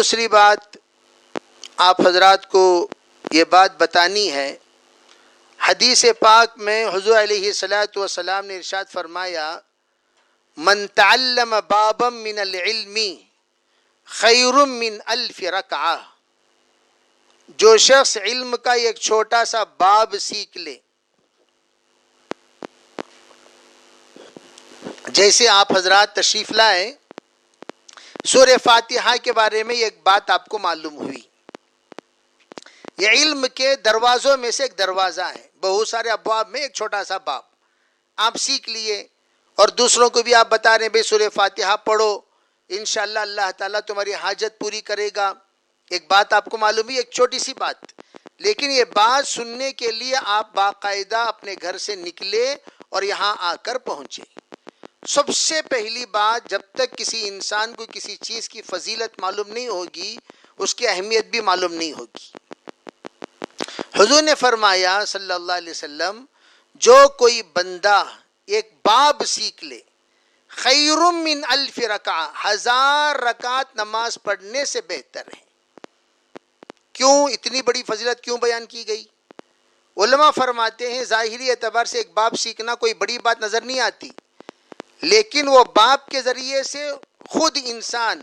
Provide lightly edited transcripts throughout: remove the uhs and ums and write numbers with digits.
دوسری بات آپ حضرات کو یہ بات بتانی ہے، حدیث پاک میں حضور علیہ الصلوۃ والسلام نے ارشاد فرمایا من تعلم بابا من العلم خیر من الف رکعہ، جو شخص علم کا ایک چھوٹا سا باب سیکھ لے، جیسے آپ حضرات تشریف لائیں، سورہ فاتحہ کے بارے میں ایک بات آپ کو معلوم ہوئی، یہ علم کے دروازوں میں سے ایک دروازہ ہے، بہت سارے ابواب میں ایک چھوٹا سا باب آپ سیکھ لیے اور دوسروں کو بھی آپ بتا رہے ہیں بھائی سورہ فاتحہ پڑھو، انشاءاللہ اللہ تعالیٰ تمہاری حاجت پوری کرے گا۔ ایک بات آپ کو معلوم ہے، ایک چھوٹی سی بات، لیکن یہ بات سننے کے لیے آپ باقاعدہ اپنے گھر سے نکلے اور یہاں آ کر پہنچے۔ سب سے پہلی بات، جب تک کسی انسان کو کسی چیز کی فضیلت معلوم نہیں ہوگی، اس کی اہمیت بھی معلوم نہیں ہوگی۔ حضور نے فرمایا صلی اللہ علیہ وسلم، جو کوئی بندہ ایک باب سیکھ لے، خیر من الف رکعہ، 1000 رکعت نماز پڑھنے سے بہتر ہے۔ کیوں اتنی بڑی فضیلت کیوں بیان کی گئی؟ علماء فرماتے ہیں ظاہری اعتبار سے ایک باب سیکھنا کوئی بڑی بات نظر نہیں آتی، لیکن وہ باب کے ذریعے سے خود انسان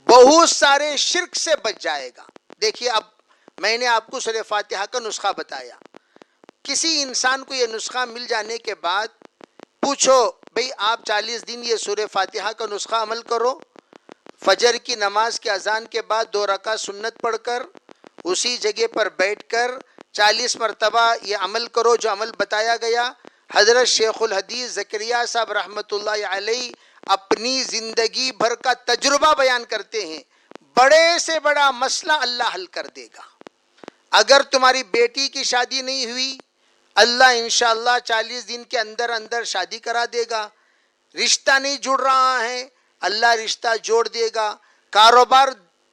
بہت سارے شرک سے بچ جائے گا۔ دیکھیے، اب میں نے آپ کو سورہ فاتحہ کا نسخہ بتایا، کسی انسان کو یہ نسخہ مل جانے کے بعد پوچھو بھئی آپ 40 دن یہ سورہ فاتحہ کا نسخہ عمل کرو، فجر کی نماز کے اذان کے بعد 2 رکعت سنت پڑھ کر اسی جگہ پر بیٹھ کر 40 مرتبہ یہ عمل کرو جو عمل بتایا گیا۔ حضرت شیخ الحدیث زکریا صاحب رحمۃ اللہ علیہ اپنی زندگی بھر کا تجربہ بیان کرتے ہیں، بڑے سے بڑا مسئلہ اللہ حل کر دے گا۔ اگر تمہاری بیٹی کی شادی نہیں ہوئی، اللہ انشاءاللہ 40 دن کے اندر اندر شادی کرا دے گا۔ رشتہ نہیں جڑ رہا ہے، اللہ رشتہ جوڑ دے گا۔ کاروبار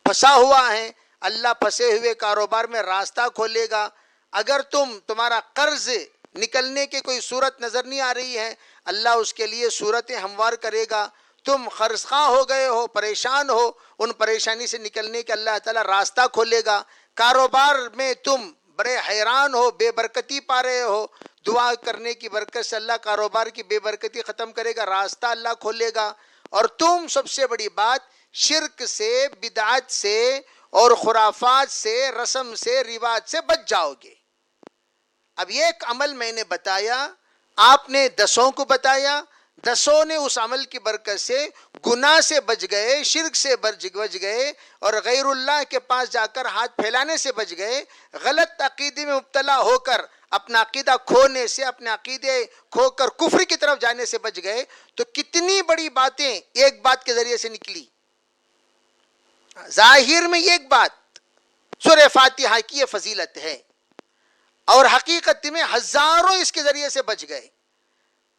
پھنسا ہوا ہے، اللہ پھنسے ہوئے کاروبار میں راستہ کھولے گا۔ اگر تمہارا قرض نکلنے کی کوئی صورت نظر نہیں آ رہی ہے، اللہ اس کے لیے صورتیں ہموار کرے گا۔ تم قرض خواہ ہو گئے ہو، پریشان ہو، ان پریشانی سے نکلنے کے اللہ تعالیٰ راستہ کھولے گا۔ کاروبار میں تم بڑے حیران ہو، بے برکتی پا رہے ہو، دعا کرنے کی برکت سے اللہ کاروبار کی بے برکتی ختم کرے گا، راستہ اللہ کھولے گا۔ اور تم سب سے بڑی بات شرک سے، بدعت سے اور خرافات سے، رسم سے، رواج سے بچ جاؤ گے۔ اب ایک عمل میں نے بتایا، آپ نے 10 کو بتایا، 10 نے اس عمل کی برکت سے گناہ سے بچ گئے، شرک سے بچ گئے اور غیر اللہ کے پاس جا کر ہاتھ پھیلانے سے بچ گئے، غلط عقیدے میں مبتلا ہو کر اپنا عقیدہ کھونے سے، اپنے عقیدے کھو کر کفر کی طرف جانے سے بچ گئے۔ تو کتنی بڑی باتیں ایک بات کے ذریعے سے نکلی۔ ظاہر میں ایک بات، سورہ فاتحہ کی یہ فضیلت ہے، اور حقیقت میں ہزاروں اس کے ذریعے سے بچ گئے۔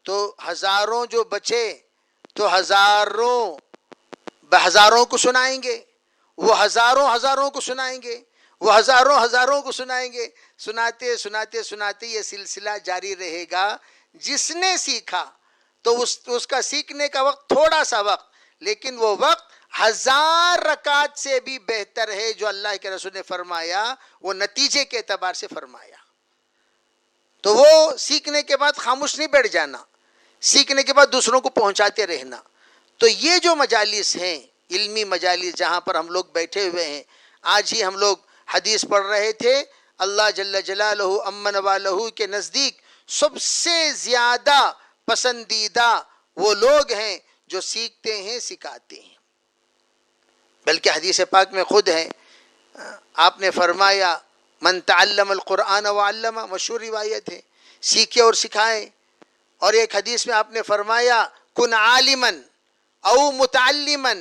تو ہزاروں جو بچے تو ہزاروں کو سنائیں گے، وہ ہزاروں کو سنائیں گے، وہ ہزاروں کو سنائیں گے۔ سناتے سناتے سناتے یہ سلسلہ جاری رہے گا۔ جس نے سیکھا تو اس کا سیکھنے کا وقت تھوڑا سا وقت، لیکن وہ وقت 1000 رکعت سے بھی بہتر ہے جو اللہ کے رسول نے فرمایا، وہ نتیجے کے اعتبار سے فرمایا۔ تو وہ سیکھنے کے بعد خاموش نہیں بیٹھ جانا، سیکھنے کے بعد دوسروں کو پہنچاتے رہنا۔ تو یہ جو مجالس ہیں، علمی مجالس جہاں پر ہم لوگ بیٹھے ہوئے ہیں، آج ہی ہم لوگ حدیث پڑھ رہے تھے، اللہ جل جلالہ امن والہ کے نزدیک سب سے زیادہ پسندیدہ وہ لوگ ہیں جو سیکھتے ہیں، سکھاتے ہیں۔ بلکہ حدیث پاک میں خود ہے، آپ نے فرمایا من تعلم القرآن وعلمہ، مشہور روایت ہے، سیکھے اور سکھائے۔ اور ایک حدیث میں آپ نے فرمایا کن عالما او متعلما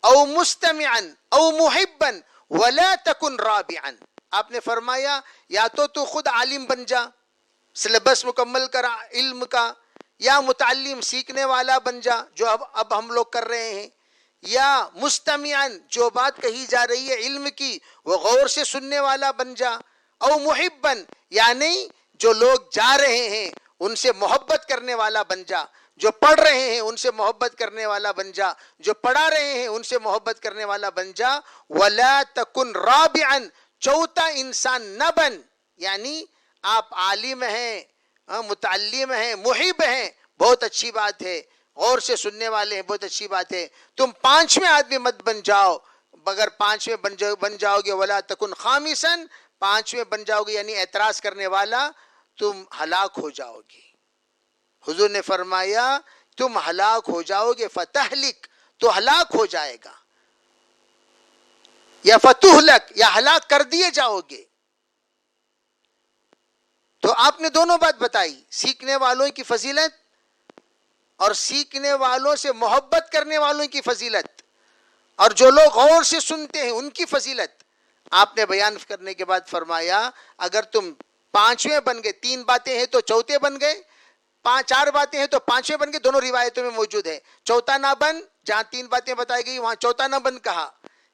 او مستمعا او محبا ولا تکن رابعا۔ آپ نے فرمایا یا تو خود عالم بن جا، سلیبس مکمل کر علم کا، یا متعلم سیکھنے والا بن جا جو اب ہم لوگ کر رہے ہیں، یا مستمعن جو بات کہی جا رہی ہے علم کی وہ غور سے سننے والا بن جا، او محبن یعنی جو لوگ جا رہے ہیں ان سے محبت کرنے والا بن جا۔ جو پڑھ رہے ہیں ان سے محبت کرنے والا بن جا, جو پڑھا رہے ہیں ان سے محبت کرنے والا بن جا. وَلَا تَكُنْ رَابِعًا, چوتھا انسان نہ بن. یعنی آپ عالم ہیں, متعلم ہیں, محب ہیں, بہت اچھی بات ہے, غور سے سننے والے ہیں, بہت اچھی بات ہے. تم پانچویں آدمی مت بن جاؤ. اگر پانچویں بن جاؤ گے, وَلَا تَكُنْ خَامِسًا, پانچویں بن جاؤ گے یعنی اعتراض کرنے والا, تم ہلاک ہو جاؤ گے. حضور نے فرمایا تم ہلاک ہو جاؤ گے. فتہلک, تو ہلاک ہو جائے گا, یا فتہلک, یا ہلاک کر دیے جاؤ گے. تو آپ نے دونوں بات بتائی, سیکھنے والوں کی فضیلت اور سیکھنے والوں سے محبت کرنے والوں کی فضیلت, اور جو لوگ غور سے سنتے ہیں ان کی فضیلت. آپ نے بیان کرنے کے بعد فرمایا اگر تم پانچویں بن گئے, تین باتیں ہیں تو چوتھے بن گئے, چار باتیں ہیں تو پانچویں بن گئے, دونوں روایتوں میں موجود ہے. چوتھا نہ بن, جہاں تین باتیں بتائی گئی وہاں چوتھا نہ بن کہا,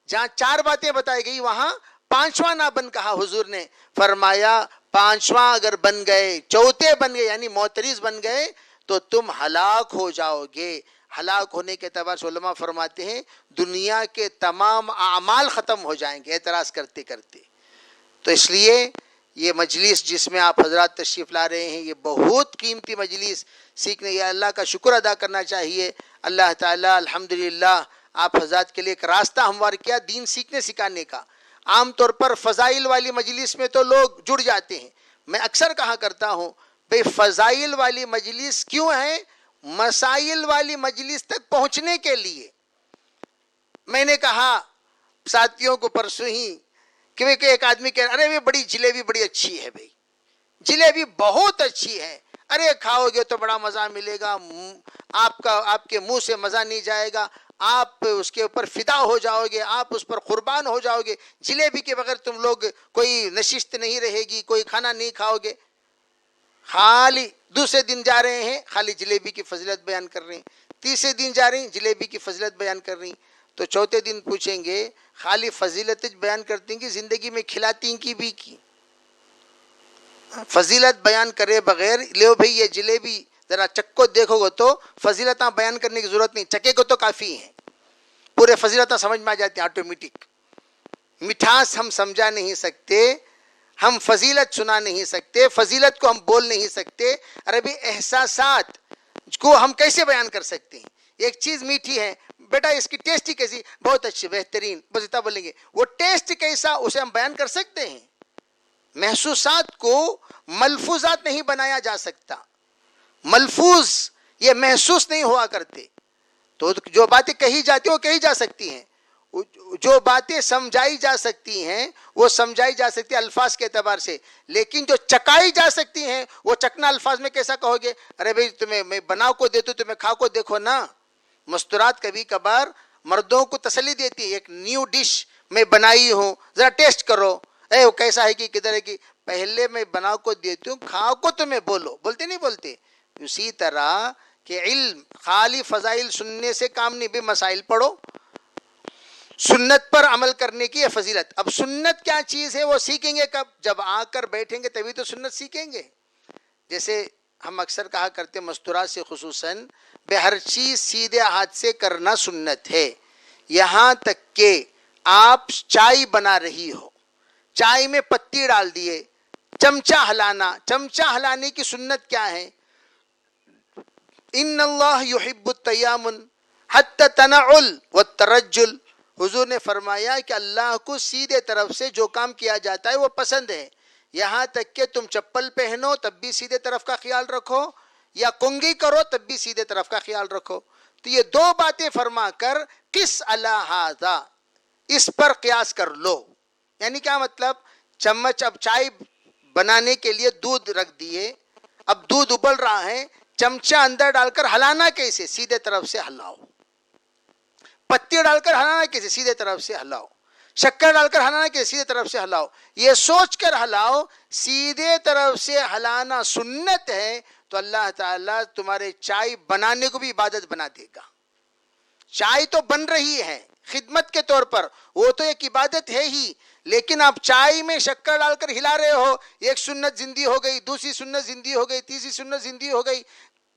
جہاں چار باتیں بتائی گئی وہاں پانچواں نہ بن کہا. حضور نے فرمایا پانچواں اگر بن گئے, چوتھے بن گئے یعنی معترض بن گئے, تو تم ہلاک ہو جاؤ گے. ہلاک ہونے کے اعتبار سے علماء فرماتے ہیں دنیا کے تمام اعمال ختم ہو جائیں گے اعتراض کرتے کرتے. تو اس لیے یہ مجلس جس میں آپ حضرات تشریف لا رہے ہیں یہ بہت قیمتی مجلس, سیکھنے, یہ اللہ کا شکر ادا کرنا چاہیے. اللہ تعالیٰ الحمدللہ آپ حضرات کے لیے ایک راستہ ہموار کیا دین سیکھنے سکھانے کا. عام طور پر فضائل والی مجلس میں تو لوگ جڑ جاتے ہیں. میں اکثر کہا کرتا ہوں بھئی فضائل والی مجلس کیوں ہے؟ مسائل والی مجلس تک پہنچنے کے لیے. میں نے کہا ساتھیوں کو پرسوں ہی کہ ایک آدمی کہہ رہا, ارے وہ بڑی جلیبی بڑی اچھی ہے بھائی, جلیبی بہت اچھی ہے, ارے کھاؤ گے تو بڑا مزہ ملے گا, آپ کے منہ سے مزہ نہیں جائے گا, آپ اس کے اوپر فدا ہو جاؤ گے, آپ اس پر قربان ہو جاؤ گے. جلیبی کے بغیر تم لوگ کوئی نشست نہیں رہے گی, کوئی کھانا نہیں کھاؤ گے. خالی دوسرے دن جا رہے ہیں خالی جلیبی کی فضیلت بیان کر رہے ہیں, تیسرے دن جا رہے ہیں جلیبی کی فضیلت بیان کر رہی ہیں, تو چوتھے دن پوچھیں گے خالی فضیلت بیان کرتی ہیں کہ زندگی میں کھلاتی ہیں کی بھی کی؟ فضیلت بیان کرے بغیر لو بھئی یہ جلیبی ذرا چکو دیکھو گے تو فضیلتاں بیان کرنے کی ضرورت نہیں, چکے کو تو کافی ہیں, پورے فضیلتاں سمجھ میں آ جاتی ہیں آٹومیٹک. مٹھاس ہم سمجھا نہیں سکتے, ہم فضیلت سنا نہیں سکتے, فضیلت کو ہم بول نہیں سکتے. عربی احساسات کو ہم کیسے بیان کر سکتے ہیں؟ ایک چیز میٹھی ہے, بیٹا اس کی ٹیسٹ ہی کیسی؟ بہت اچھی, بہترین, بس اتنا بولیں گے. وہ ٹیسٹ کیسا اسے ہم بیان کر سکتے ہیں؟ محسوسات کو ملفوظات نہیں بنایا جا سکتا, ملفوظ یہ محسوس نہیں ہوا کرتے. تو جو باتیں کہی جاتی ہیں وہ کہی جا سکتی ہیں, جو باتیں سمجھائی جا سکتی ہیں وہ سمجھائی جا سکتی ہیں الفاظ کے اعتبار سے, لیکن جو چکائی جا سکتی ہیں وہ چکنا الفاظ میں کیسا کہو گے؟ ارے بھائی تمہیں میں بنا کو دیتا ہوں تمہیں کھا کو دیکھو نا. مستورات کبھی کبھار مردوں کو تسلی دیتی ہے, ایک نیو ڈش میں بنائی ہوں ذرا ٹیسٹ کرو, اے وہ کیسا ہے کہ کدھر ہے کہ پہلے میں بنا کو دیتی ہوں کھا کو تمہیں بولو, بولتے نہیں بولتے. اسی طرح کہ علم خالی فضائل سننے سے کام نہیں, بھی مسائل پڑھو, سنت پر عمل کرنے کی فضیلت. اب سنت کیا چیز ہے وہ سیکھیں گے کب؟ جب آ کر بیٹھیں گے تبھی تو سنت سیکھیں گے. جیسے ہم اکثر کہا کرتے مستورات سے خصوصاً بے ہر چیز سیدھے ہاتھ سے کرنا سنت ہے. یہاں تک کہ آپ چائے بنا رہی ہو, چائے میں پتی ڈال دیے, چمچہ ہلانا, چمچہ ہلانے کی سنت کیا ہے؟ ان اللہ یحب التیامن حتی تنعل والترجل. حضور نے فرمایا کہ اللہ کو سیدھے طرف سے جو کام کیا جاتا ہے وہ پسند ہے, یہاں تک کہ تم چپل پہنو تب بھی سیدھے طرف کا خیال رکھو, یا کنگھی کرو تب بھی سیدھے طرف کا خیال رکھو. تو یہ دو باتیں فرما کر قس علی ھذا, اس پر قیاس کر لو. یعنی کیا مطلب؟ چمچ, اب چائے بنانے کے لیے دودھ رکھ دیے, اب دودھ ابل رہا ہے, چمچہ اندر ڈال کر ہلانا کیسے؟ سیدھے طرف سے ہلاؤ. پتی ڈال کر ہلانا کیسے؟ سیدھے طرف سے ہلاؤ. شکر ڈال کر ہلانا کیسے؟ سیدھے طرف سے ہلاؤ. یہ سوچ کر ہلاؤ, سیدھے طرف سے ہلانا سنت ہے, تو اللہ تعالیٰ تمہارے چائے بنانے کو بھی عبادت بنا دے گا. چائے تو بن رہی ہے خدمت کے طور پر, وہ تو ایک عبادت ہے ہی, لیکن آپ چائے میں شکر ڈال کر ہلا رہے ہو, ایک سنت زندگی ہو گئی, دوسری سنت زندگی ہو گئی, تیسری سنت زندگی ہو گئی.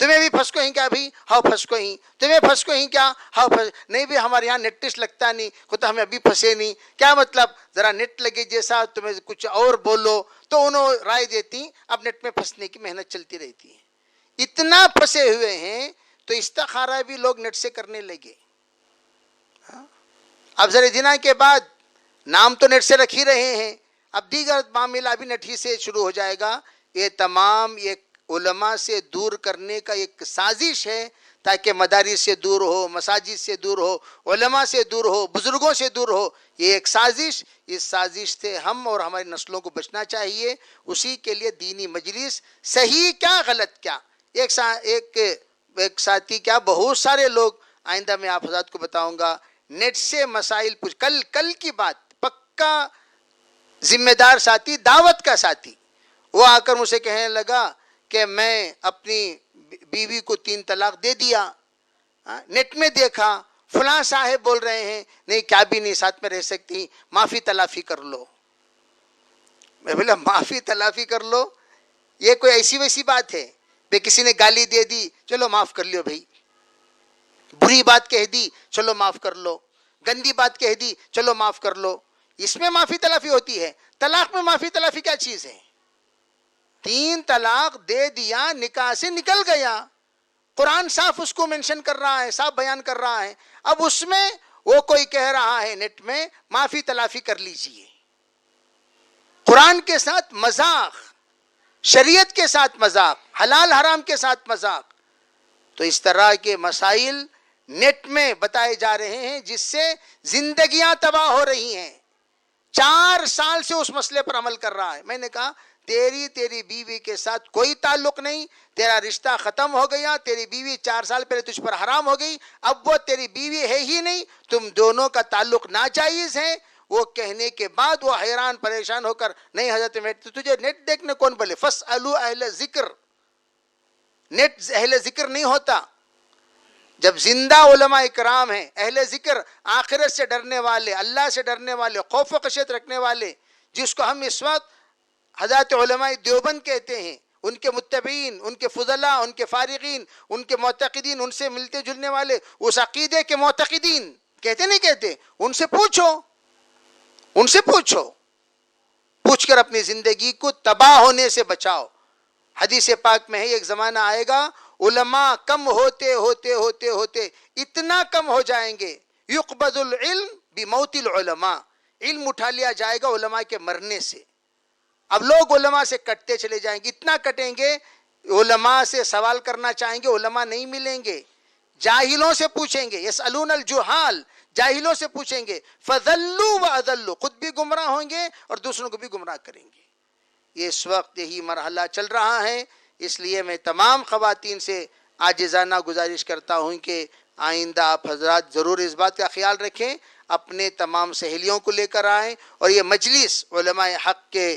تمہیں بھی پھنس کو ہی کیا بھائی؟ ہاؤ پھنس کو ہی. تمہیں پھنس کو ہی کیا؟ ہاؤ پھنس نہیں بھی. ہمارے یہاں نیٹ ٹیسٹ لگتا نہیں، خود ہمیں ابھی پھنسے نہیں. کیا مطلب؟ ذرا نیٹ لگے جیسا تمہیں کچھ اور بولو تو انہوں رائے دیتی. اب نیٹ میں پھنسنے کی محنت چلتی رہتی ہے. اتنا پھنسے ہوئے ہیں تو استخارہ بھی لوگ نیٹ سے کرنے لگے. اب ذرا جنا کے بعد نام تو نیٹ سے رکھ ہی رہے ہیں، اب دیگر معاملہ بھی نیٹ ہی سے شروع ہو جائے گا. یہ تمام ایک علماء سے دور کرنے کا ایک سازش ہے تاکہ مدارس سے دور ہو، مساجد سے دور ہو، علماء سے دور ہو، بزرگوں سے دور ہو. یہ ایک سازش، اس سازش سے ہم اور ہماری نسلوں کو بچنا چاہیے. اسی کے لیے دینی مجلس صحیح کیا غلط کیا، ایک ساتھی کیا بہت سارے لوگ، آئندہ میں آپ حضرات کو بتاؤں گا، نیٹ سے مسائل پوچھ. کل کی بات، پکا ذمہ دار ساتھی، دعوت کا ساتھی، وہ آ کر مجھ سے کہنے لگا کہ میں اپنی بیوی کو 3 طلاق دے دیا، نیٹ میں دیکھا فلاں صاحب بول رہے ہیں نہیں کیا بھی نہیں، ساتھ میں رہ سکتی، معافی تلافی کر لو. میں بولا معافی تلافی کر لو؟ یہ کوئی ایسی ویسی بات ہے؟ بے کسی نے گالی دے دی چلو معاف کر لیو بھائی، بری بات کہہ دی چلو معاف کر لو، گندی بات کہہ دی چلو معاف کر لو. اس میں معافی تلافی ہوتی ہے؟ طلاق میں معافی تلافی کیا چیز ہے؟ 3 طلاق دے دیا، نکاح سے نکل گیا، قرآن صاف اس کو منشن کر رہا ہے، صاف بیان کر رہا ہے. اب اس میں وہ کوئی کہہ رہا ہے نیٹ میں معافی تلافی کر لیجئے. قرآن کے ساتھ مذاق، شریعت کے ساتھ مذاق، حلال حرام کے ساتھ مذاق. تو اس طرح کے مسائل نیٹ میں بتائے جا رہے ہیں جس سے زندگیاں تباہ ہو رہی ہیں. 4 سال سے اس مسئلے پر عمل کر رہا ہے. میں نے کہا تیری بیوی کے ساتھ کوئی تعلق نہیں، تیرا رشتہ ختم ہو گیا، تیری بیوی 4 سال پہلے تجھ پر حرام ہو گئی، اب وہ تیری بیوی ہے ہی نہیں، تم دونوں کا تعلق ناجائز ہے. وہ کہنے کے بعد وہ حیران پریشان ہو کر نہیں حضرت تجھے نیٹ دیکھنے کون بولے؟ فَاسْأَلُوا اہل ذکر. نیٹ اہل ذکر نہیں ہوتا. جب زندہ علماء اکرام ہیں، اہل ذکر، آخرت سے ڈرنے والے، اللہ سے ڈرنے والے، خوف و خشیت رکھنے والے، جس کو ہم اس وقت حضرات علماء دیوبند کہتے ہیں، ان کے متبعین، ان کے فضلاء، ان کے فارغین، ان کے معتقدین، ان سے ملتے جلنے والے، اس عقیدے کے معتقدین، کہتے نہیں کہتے؟ ان سے پوچھو، ان سے پوچھ کر اپنی زندگی کو تباہ ہونے سے بچاؤ. حدیث پاک میں ہے ایک زمانہ آئے گا علماء کم ہوتے ہوتے ہوتے ہوتے اتنا کم ہو جائیں گے، یقبض العلم بموت العلماء، علم اٹھا لیا جائے گا علماء کے مرنے سے. اب لوگ علماء سے کٹتے چلے جائیں گے، اتنا کٹیں گے، علماء سے سوال کرنا چاہیں گے علماء نہیں ملیں گے، جاہلوں سے پوچھیں گے، یسألون الجہال، جاہلوں سے پوچھیں گے، فضلوا واضلوا، خود بھی گمراہ ہوں گے اور دوسروں کو بھی گمراہ کریں گے. یہ اس وقت یہی مرحلہ چل رہا ہے. اس لیے میں تمام خواتین سے عاجزانہ گزارش کرتا ہوں کہ آئندہ آپ حضرات ضرور اس بات کا خیال رکھیں، اپنے تمام سہیلیوں کو لے کر آئیں. اور یہ مجلس علماء حق کے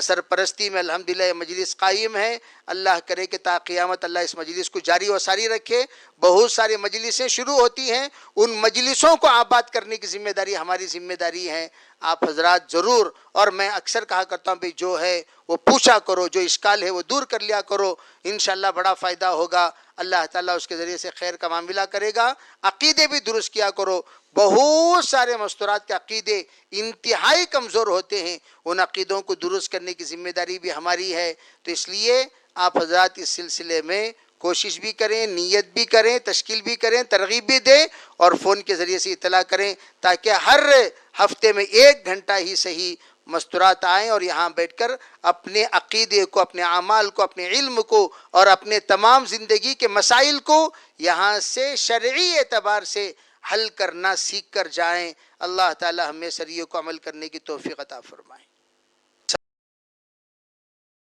سرپرستی میں الحمدللہ یہ مجلس قائم ہے. اللہ کرے کہ تا قیامت اللہ اس مجلس کو جاری و ساری رکھے. بہت ساری مجلسیں شروع ہوتی ہیں، ان مجلسوں کو آباد کرنے کی ذمہ داری ہماری ذمہ داری ہے. آپ حضرات ضرور، اور میں اکثر کہا کرتا ہوں بھی جو ہے وہ پوچھا کرو، جو اشکال ہے وہ دور کر لیا کرو، انشاءاللہ بڑا فائدہ ہوگا. اللہ تعالیٰ اس کے ذریعے سے خیر کا معاملہ کرے گا. عقیدے بھی درست کیا کرو. بہت سارے مستورات کے عقیدے انتہائی کمزور ہوتے ہیں، ان عقیدوں کو درست کرنے کی ذمہ داری بھی ہماری ہے. تو اس لیے آپ حضرات اس سلسلے میں کوشش بھی کریں، نیت بھی کریں، تشکیل بھی کریں، ترغیب بھی دیں، اور فون کے ذریعے سے اطلاع کریں تاکہ ہر ہفتے میں 1 گھنٹہ ہی صحیح مستورات آئیں اور یہاں بیٹھ کر اپنے عقیدے کو، اپنے اعمال کو، اپنے علم کو اور اپنے تمام زندگی کے مسائل کو یہاں سے شرعی اعتبار سے حل کرنا سیکھ کر جائیں. اللہ تعالی ہمیں شریعت کو عمل کرنے کی توفیق عطا فرمائے.